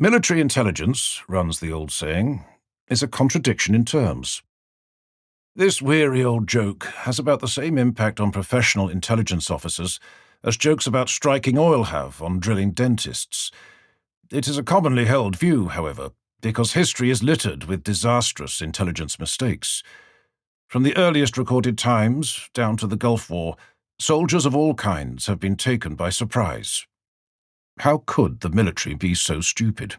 Military intelligence, runs the old saying, is a contradiction in terms. This weary old joke has about the same impact on professional intelligence officers as jokes about striking oil have on drilling dentists. It is a commonly held view, however, because history is littered with disastrous intelligence mistakes. From the earliest recorded times down to the Gulf War, soldiers of all kinds have been taken by surprise. How could the military be so stupid?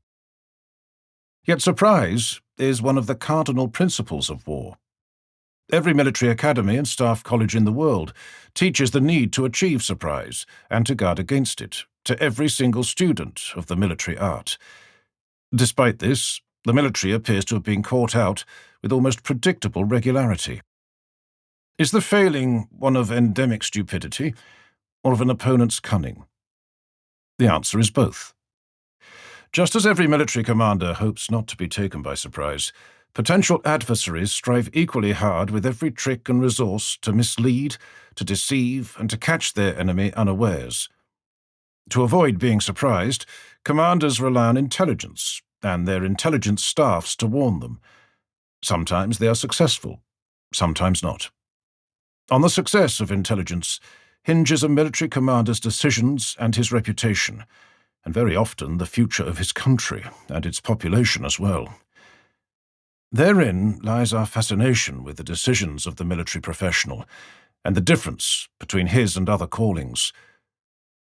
Yet surprise is one of the cardinal principles of war. Every military academy and staff college in the world teaches the need to achieve surprise and to guard against it to every single student of the military art. Despite this, the military appears to have been caught out with almost predictable regularity. Is the failing one of endemic stupidity or of an opponent's cunning? The answer is both. Just as every military commander hopes not to be taken by surprise, potential adversaries strive equally hard with every trick and resource to mislead, to deceive, and to catch their enemy unawares. To avoid being surprised, commanders rely on intelligence and their intelligence staffs to warn them. Sometimes they are successful, sometimes not. On the success of intelligence hinges a military commander's decisions and his reputation, and very often the future of his country and its population as well. Therein lies our fascination with the decisions of the military professional and the difference between his and other callings.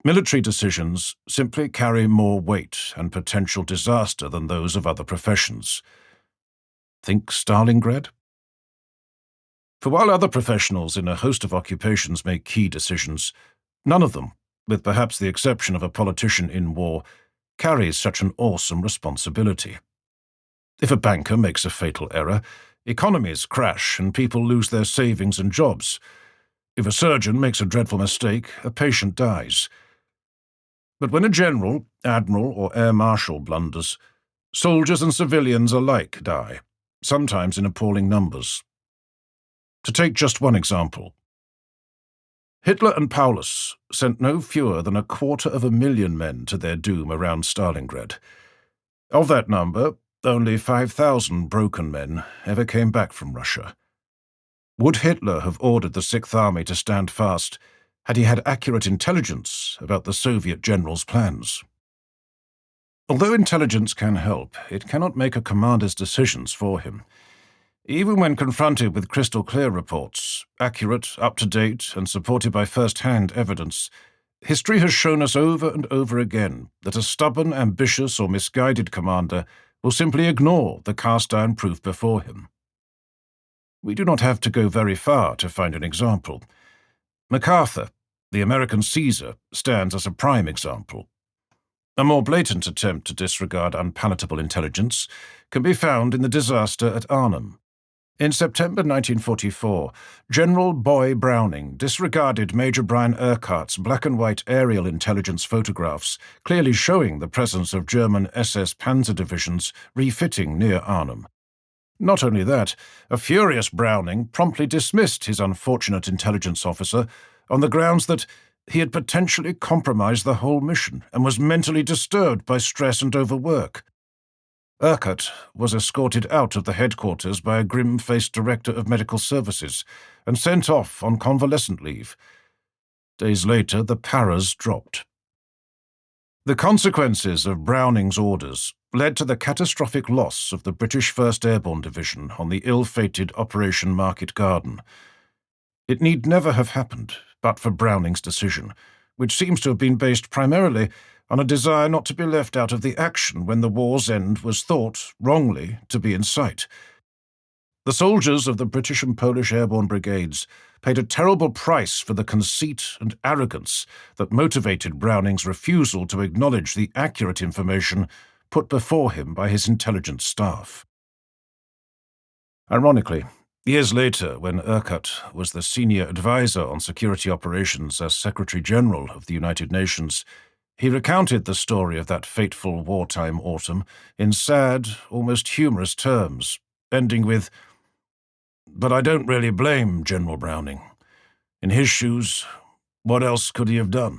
Military decisions simply carry more weight and potential disaster than those of other professions. Think Stalingrad? For while other professionals in a host of occupations make key decisions, none of them, with perhaps the exception of a politician in war, carries such an awesome responsibility. If a banker makes a fatal error, economies crash and people lose their savings and jobs. If a surgeon makes a dreadful mistake, a patient dies. But when a general, admiral, or air marshal blunders, soldiers and civilians alike die, sometimes in appalling numbers. To take just one example, Hitler and Paulus sent no fewer than 250,000 men to their doom around Stalingrad. Of that number, only 5,000 broken men ever came back from Russia. Would Hitler have ordered the Sixth Army to stand fast had he had accurate intelligence about the Soviet general's plans? Although intelligence can help, it cannot make a commander's decisions for him. Even when confronted with crystal-clear reports, accurate, up-to-date, and supported by first-hand evidence, history has shown us over and over again that a stubborn, ambitious, or misguided commander will simply ignore the cast-iron proof before him. We do not have to go very far to find an example. MacArthur, the American Caesar, stands as a prime example. A more blatant attempt to disregard unpalatable intelligence can be found in the disaster at Arnhem. In September 1944, General Boy Browning disregarded Major Brian Urquhart's black-and-white aerial intelligence photographs clearly showing the presence of German SS Panzer divisions refitting near Arnhem. Not only that, a furious Browning promptly dismissed his unfortunate intelligence officer on the grounds that he had potentially compromised the whole mission and was mentally disturbed by stress and overwork. Urquhart was escorted out of the headquarters by a grim-faced director of medical services and sent off on convalescent leave. Days later, the paras dropped. The consequences of Browning's orders led to the catastrophic loss of the British 1st Airborne Division on the ill-fated Operation Market Garden. It need never have happened but for Browning's decision, which seems to have been based primarily on a desire not to be left out of the action when the war's end was thought, wrongly, to be in sight. The soldiers of the British and Polish airborne brigades paid a terrible price for the conceit and arrogance that motivated Browning's refusal to acknowledge the accurate information put before him by his intelligence staff. Ironically, years later, when Urquhart was the senior advisor on security operations as Secretary-General of the United Nations, he recounted the story of that fateful wartime autumn in sad, almost humorous terms, ending with, "But I don't really blame General Browning. In his shoes, what else could he have done?"